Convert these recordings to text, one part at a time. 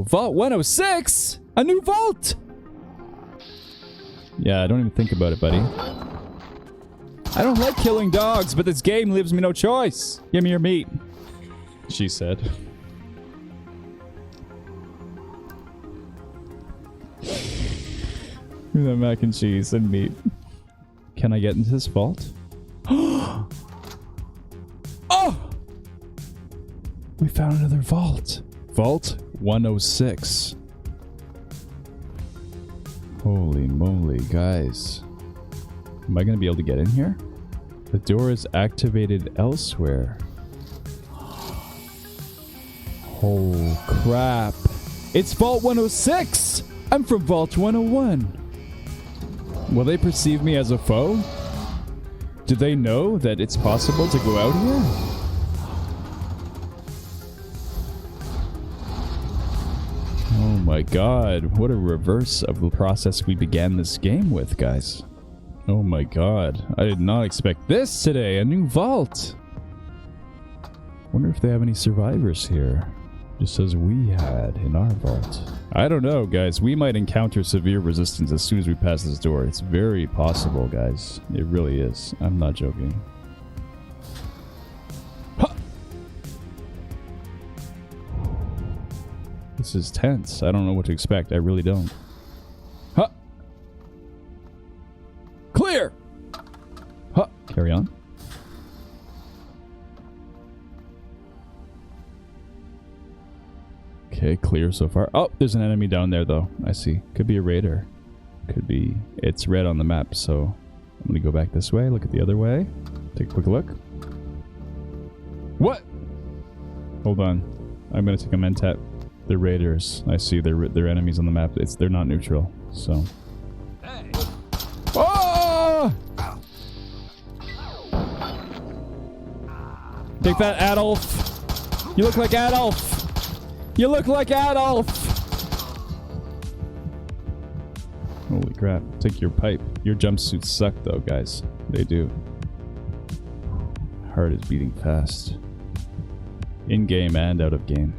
Vault 106? A new vault! Yeah, don't even think about it, buddy. I don't like killing dogs, but this game leaves me no choice. Give me your meat, she said. The mac and cheese and meat. Can I get into this vault? Oh! We found another vault. Vault 106. Holy moly, guys. Am I going to be able to get in here? The door is activated elsewhere. Oh, crap. It's Vault 106! I'm from Vault 101. Will they perceive me as a foe? Do they know that it's possible to go out here? Oh my god, what a reverse of the process we began this game with, guys. Oh my god, I did not expect this today, a new vault. Wonder if they have any survivors here, just as we had in our vault. I don't know, guys. We might encounter severe resistance as soon as we pass this door. It's very possible, guys. It really is. I'm not joking. Huh! This is tense. I don't know what to expect. I really don't. Huh! Clear! Huh! Carry on. Okay, clear so far. Oh, there's an enemy down there, though. I see. Could be a raider. Could be. It's red on the map, so I'm going to go back this way, look at the other way. Take a quick look. What? Hold on. I'm going to take a mentat. They're raiders. I see. They're enemies on the map. They're not neutral, so. Hey. Oh! Take that, Adolf. You look like Adolf. You look like Adolf! Holy crap. Take your pipe. Your jumpsuits suck though, guys. They do. Heart is beating fast. In-game and out of game.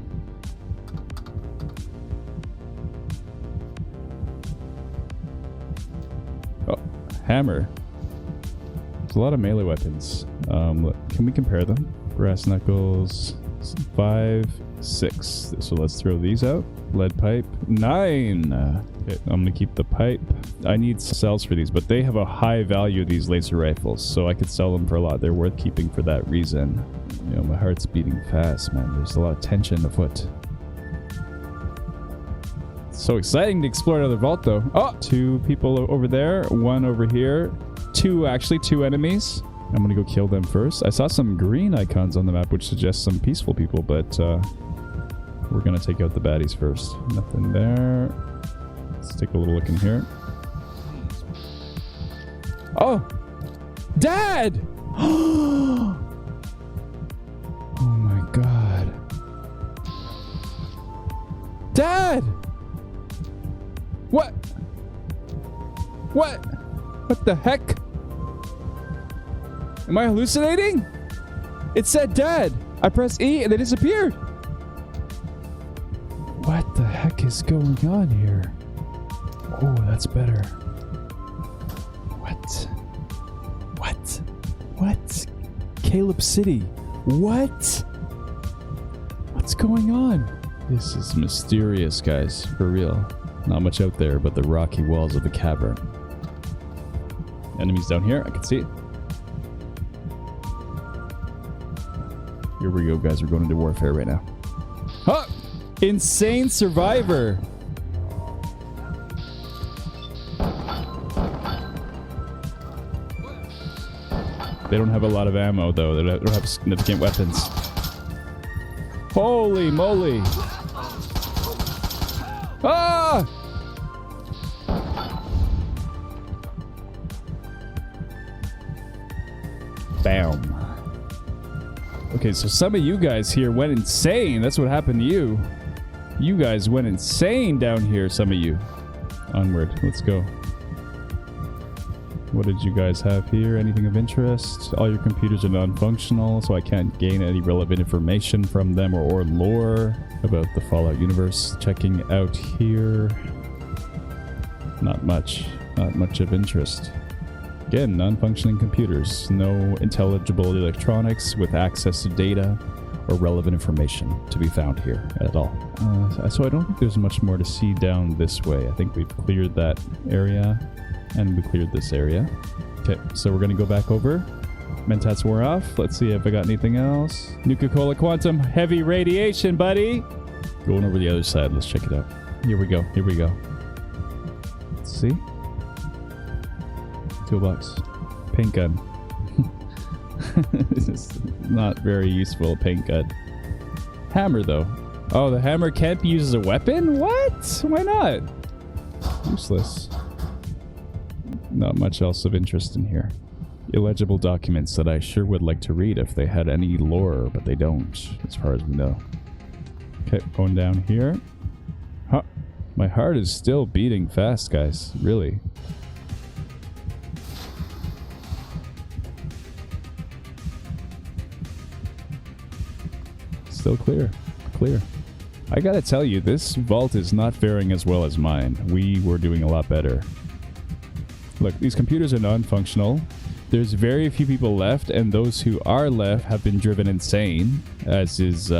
Oh, hammer. There's a lot of melee weapons. Can we compare them? Brass knuckles. 5, 6. So let's throw these out. Lead pipe. 9. Okay, I'm gonna keep the pipe. I need cells for these, but they have a high value, these laser rifles, so I could sell them for a lot. They're worth keeping for that reason. You know, my heart's beating fast, man. There's a lot of tension afoot. It's so exciting to explore another vault, though. Oh, 2 people over there. 1 over here. 2 enemies. I'm gonna go kill them first. I saw some green icons on the map, which suggests some peaceful people, but we're gonna take out the baddies first. Nothing there. Let's take a little look in here. Oh! Dad! Oh my god. Dad! What? What? What the heck? Am I hallucinating? It said Dad. I pressed E and they disappeared. What the heck is going on here? Oh, that's better. What? What? What? Caleb City. What? What's going on? This is mysterious, guys. For real. Not much out there but the rocky walls of the cavern. Enemies down here. I can see it. Here we go, guys. We're going into warfare right now. Huh! Insane survivor! They don't have a lot of ammo, though. They don't have significant weapons. Holy moly! Ah! Bam. Okay, so some of you guys here went insane. That's what happened to you. You guys went insane down here, some of you. Onward. Let's go. What did you guys have here? Anything of interest? All your computers are non-functional, so I can't gain any relevant information from them or lore about the Fallout universe. Checking out here. Not much. Not much of interest. Again, non-functioning computers. No intelligible electronics with access to data or relevant information to be found here at all. So I don't think there's much more to see down this way. I think we've cleared that area and we cleared this area. Okay, so we're going to go back over. Mentats wore off. Let's see if I got anything else. Nuka-Cola Quantum, heavy radiation, buddy. Going over the other side. Let's check it out. Here we go. Here we go. Let's see. Toolbox. Paint gun. This is not very useful paint gun. Hammer, though. Oh, the hammer can't be used as a weapon? What? Why not? Useless. Not much else of interest in here. Illegible documents that I sure would like to read if they had any lore, but they don't, as far as we know. Okay, going down here. Huh. My heart is still beating fast, guys. Really. Still clear. Clear. I gotta tell you, this vault is not faring as well as mine. We were doing a lot better. Look, these computers are non-functional. There's very few people left, and those who are left have been driven insane, as is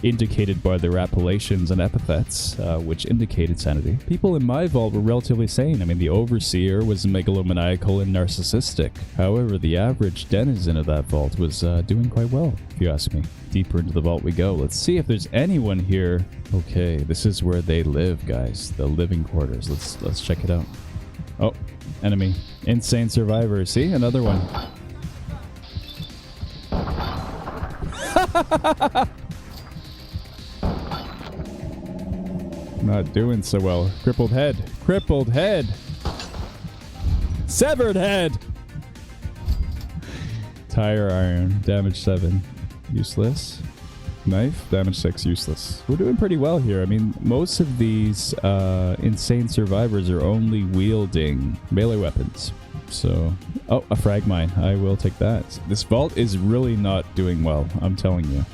indicated by their appellations and epithets, which indicate insanity. People in my vault were relatively sane. I mean, the overseer was megalomaniacal and narcissistic. However, the average denizen of that vault was doing quite well, if you ask me. Deeper into the vault we go. Let's see if there's anyone here. Okay, this is where they live, guys. The living quarters. Let's check it out. Oh, enemy. Insane survivor. See? Another one. Not doing so well. Crippled head. Crippled head. Severed head. Tire iron. Damage 7. Useless. Knife. Damage 6. Useless. We're doing pretty well here. I mean, most of these insane survivors are only wielding melee weapons. So, oh, a frag mine. I will take that. This vault is really not doing well. I'm telling you.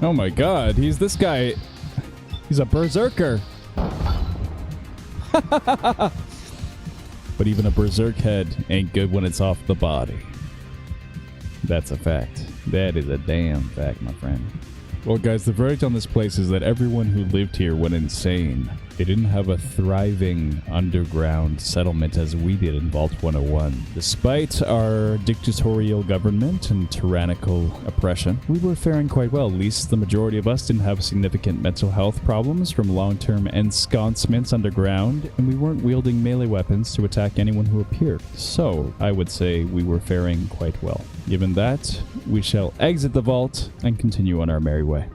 Oh my god, he's this guy. He's a berserker. But even a berserk head ain't good when it's off the body. That's a fact. That is a damn fact, my friend. Well, guys, the verdict on this place is that everyone who lived here went insane. They didn't have a thriving underground settlement as we did in Vault 101. Despite our dictatorial government and tyrannical oppression, we were faring quite well. At least the majority of us didn't have significant mental health problems from long-term ensconcements underground, and we weren't wielding melee weapons to attack anyone who appeared. So, I would say we were faring quite well. Given that, we shall exit the vault and continue on our merry way.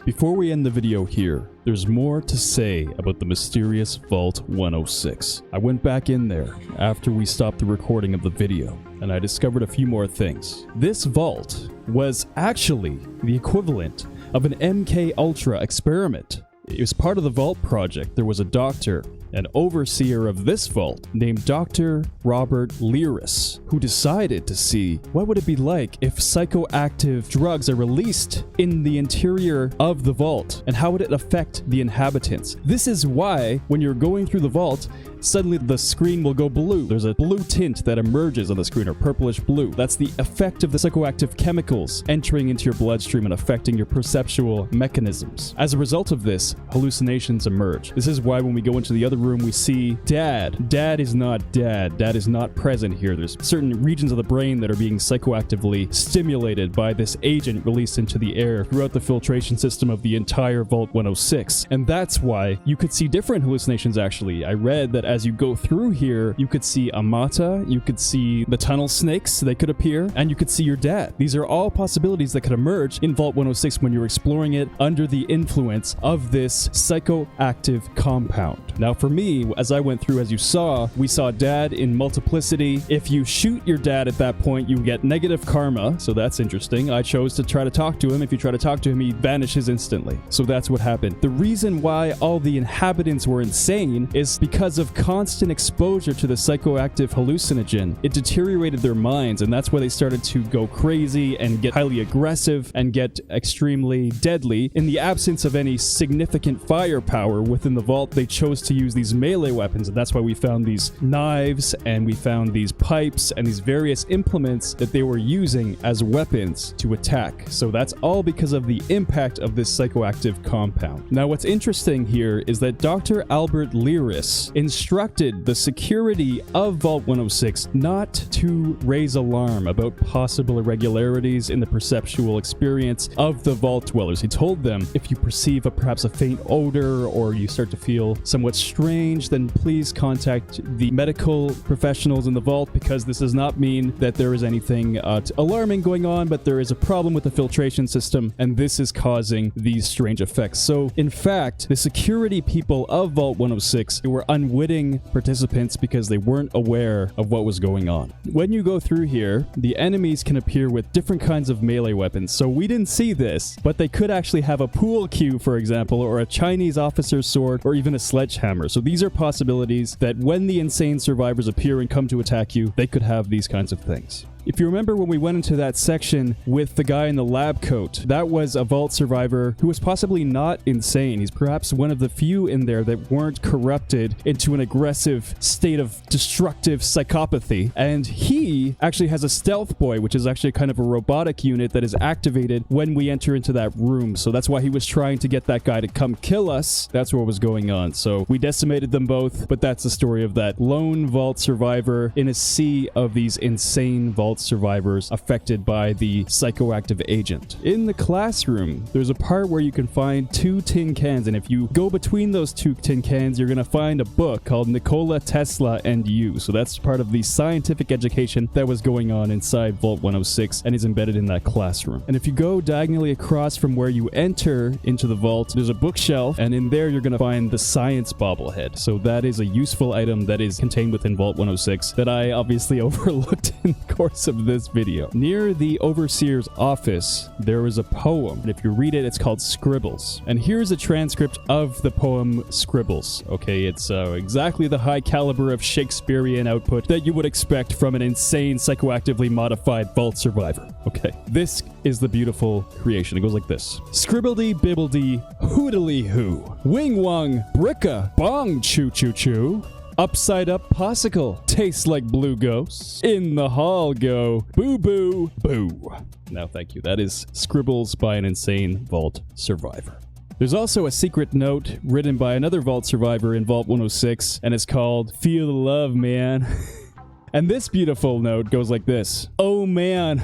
Before we end the video here, there's more to say about the mysterious Vault 106. I went back in there after we stopped the recording of the video, and I discovered a few more things. This vault was actually the equivalent of an MK Ultra experiment. It was part of the Vault project. There was a doctor, an overseer of this vault named Dr. Robert Learis, who decided to see what would it be like if psychoactive drugs are released in the interior of the vault, and how would it affect the inhabitants. This is why when you're going through the vault, suddenly the screen will go blue. There's a blue tint that emerges on the screen, or purplish blue. That's the effect of the psychoactive chemicals entering into your bloodstream and affecting your perceptual mechanisms. As a result of this, hallucinations emerge. This is why when we go into the other room, we see Dad. Dad is not Dad. Dad is not present here. There's certain regions of the brain that are being psychoactively stimulated by this agent released into the air throughout the filtration system of the entire Vault 106. And that's why you could see different hallucinations, actually. I read that as as you go through here, you could see Amata, you could see the tunnel snakes, they could appear, and you could see your dad. These are all possibilities that could emerge in Vault 106 when you're exploring it under the influence of this psychoactive compound. Now for me, as I went through, as you saw, we saw dad in multiplicity. If you shoot your dad at that point, you get negative karma, so that's interesting. I chose to try to talk to him. If you try to talk to him, he vanishes instantly. So that's what happened. The reason why all the inhabitants were insane is because of constant exposure to the psychoactive hallucinogen. It deteriorated their minds, and that's why they started to go crazy and get highly aggressive and get extremely deadly. In the absence of any significant firepower within the vault, they chose to use these melee weapons, and that's why we found these knives and we found these pipes and these various implements that they were using as weapons to attack. So that's all because of the impact of this psychoactive compound. Now what's interesting here is that Dr. Albert Lyris instructed the security of Vault 106 not to raise alarm about possible irregularities in the perceptual experience of the vault dwellers. He told them, if you perceive perhaps a faint odor or you start to feel somewhat strange, then please contact the medical professionals in the vault, because this does not mean that there is anything alarming going on, but there is a problem with the filtration system, and this is causing these strange effects. So in fact, the security people of Vault 106 were unwitting participants because they weren't aware of what was going on. When you go through here, the enemies can appear with different kinds of melee weapons. So we didn't see this, but they could actually have a pool cue, for example, or a Chinese officer's sword, or even a sledgehammer. So these are possibilities that when the insane survivors appear and come to attack you, they could have these kinds of things. If you remember when we went into that section with the guy in the lab coat, that was a vault survivor who was possibly not insane. He's perhaps one of the few in there that weren't corrupted into an aggressive state of destructive psychopathy. And he actually has a stealth boy, which is actually kind of a robotic unit that is activated when we enter into that room. So that's why he was trying to get that guy to come kill us. That's what was going on. So we decimated them both, but that's the story of that lone vault survivor in a sea of these insane vault survivors affected by the psychoactive agent. In the classroom, there's a part where you can find 2 tin cans, and if you go between those 2 tin cans, you're going to find a book called Nikola Tesla and You. So that's part of the scientific education that was going on inside Vault 106 and is embedded in that classroom. And if you go diagonally across from where you enter into the vault, there's a bookshelf, and in there you're going to find the science bobblehead. So that is a useful item that is contained within Vault 106 that I obviously overlooked in the course of this video. Near the overseer's office, there is a poem, and if you read it, it's called Scribbles. And here's a transcript of the poem Scribbles. Okay, it's exactly the high caliber of Shakespearean output that you would expect from an insane, psychoactively modified vault survivor. Okay, this is the beautiful creation. It goes like this: Scribbledy bibbledy hoodily hoo, wing wong bricka bong choo choo choo. Upside up popsicle tastes like blue ghosts. In the hall go boo boo boo. Now thank you. That is Scribbles by an insane vault survivor. There's also a secret note written by another vault survivor in Vault 106, and it's called Feel the Love, Man. And this beautiful note goes like this: Oh man,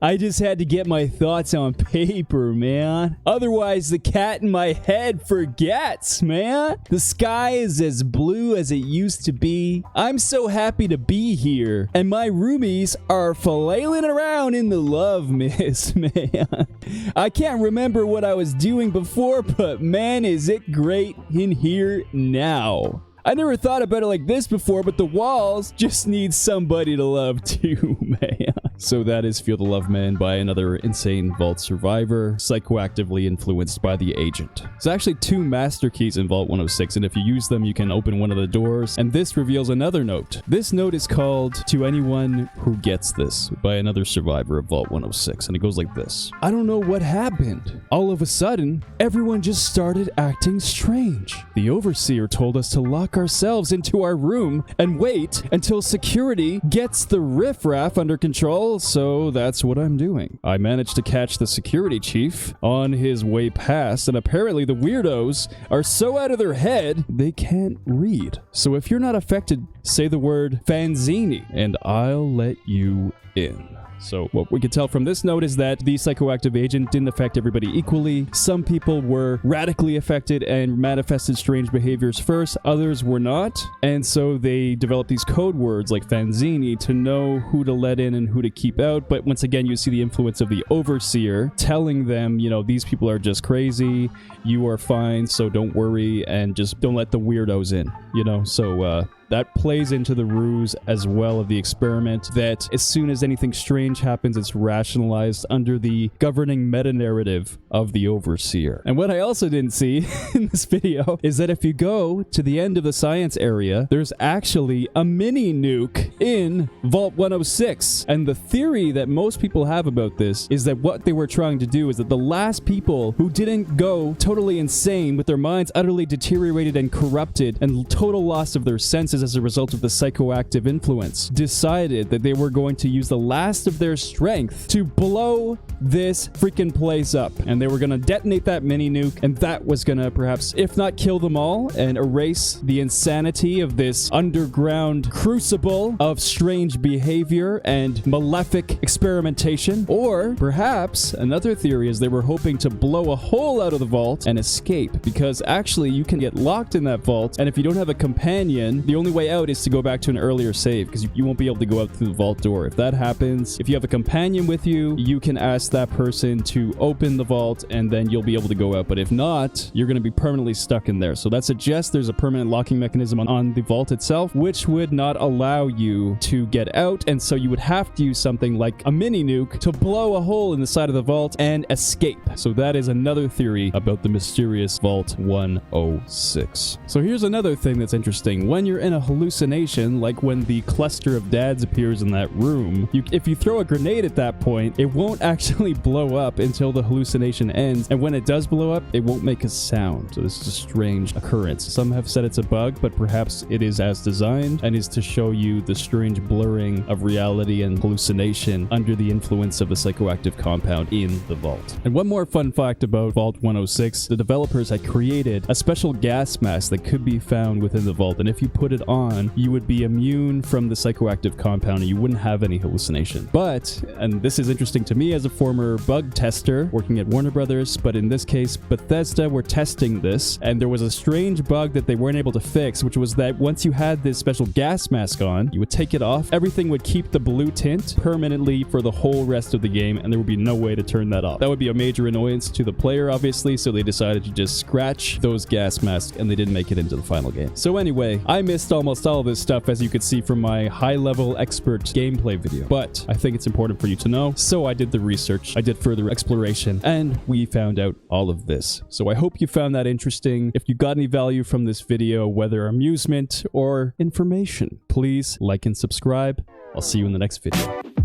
I just had to get my thoughts on paper, man. Otherwise the cat in my head forgets, man. The sky is as blue as it used to be. I'm so happy to be here. And my roomies are flailing around in the love mist, man. I can't remember what I was doing before, but man, is it great in here now. I never thought about it like this before, but the walls just need somebody to love too, man. So that is Feel the Love, Man by another insane vault survivor, psychoactively influenced by the agent. There's actually 2 master keys in Vault 106, and if you use them, you can open one of the doors, and this reveals another note. This note is called To Anyone Who Gets This by another survivor of Vault 106, and it goes like this: I don't know what happened. All of a sudden, everyone just started acting strange. The overseer told us to lock ourselves into our room and wait until security gets the riffraff under control, so that's what I'm doing. I managed to catch the security chief on his way past, and apparently the weirdos are so out of their head they can't read. So if you're not affected, say the word Fanzini, and I'll let you in. So what we could tell from this note is that the psychoactive agent didn't affect everybody equally. Some people were radically affected and manifested strange behaviors first, others were not. And so they developed these code words like Fanzini to know who to let in and who to keep out. But once again, you see the influence of the overseer telling them, you know, these people are just crazy, you are fine, so don't worry, and just don't let the weirdos in, you know? So that plays into the ruse as well of the experiment, that as soon as anything strange happens, it's rationalized under the governing meta-narrative of the overseer. And what I also didn't see in this video is that if you go to the end of the science area, there's actually a mini nuke in Vault 106. And the theory that most people have about this is that what they were trying to do is that the last people who didn't go totally insane with their minds utterly deteriorated and corrupted and total loss of their senses as a result of the psychoactive influence, decided that they were going to use the last of their strength to blow this freaking place up. And they were going to detonate that mini nuke, and that was going to perhaps, if not kill them all, and erase the insanity of this underground crucible of strange behavior and malefic experimentation. Or perhaps another theory is they were hoping to blow a hole out of the vault and escape, because actually you can get locked in that vault, and if you don't have a companion, the only way out is to go back to an earlier save, because you won't be able to go out through the vault door. If that happens, if you have a companion with you, you can ask that person to open the vault, and then you'll be able to go out. But if not, you're going to be permanently stuck in there. So that suggests there's a permanent locking mechanism on the vault itself, which would not allow you to get out, and so you would have to use something like a mini nuke to blow a hole in the side of the vault and escape. So that is another theory about the mysterious Vault 106. So here's another thing that's interesting. When you're in a hallucination, like when the cluster of dads appears in that room, if you throw a grenade at that point, it won't actually blow up until the hallucination ends, and when it does blow up, it won't make a sound. So this is a strange occurrence. Some have said it's a bug, but perhaps it is as designed and is to show you the strange blurring of reality and hallucination under the influence of the psychoactive compound in the vault. And one more fun fact about Vault 106, the developers had created a special gas mask that could be found within the vault, and if you put it on, you would be immune from the psychoactive compound and you wouldn't have any hallucination. But, and this is interesting to me as a former bug tester working at Warner Brothers, but in this case, Bethesda were testing this, and there was a strange bug that they weren't able to fix, which was that once you had this special gas mask on, you would take it off, everything would keep the blue tint permanently for the whole rest of the game, and there would be no way to turn that off. That would be a major annoyance to the player, obviously, so they decided to just scratch those gas masks, and they didn't make it into the final game. So anyway, I missed almost all of this stuff, as you could see from my high-level expert gameplay video, but I think it's important for you to know, so I did the research, I did further exploration, and we found out all of this. So I hope you found that interesting. If you got any value from this video, whether amusement or information, please like and subscribe. I'll see you in the next video.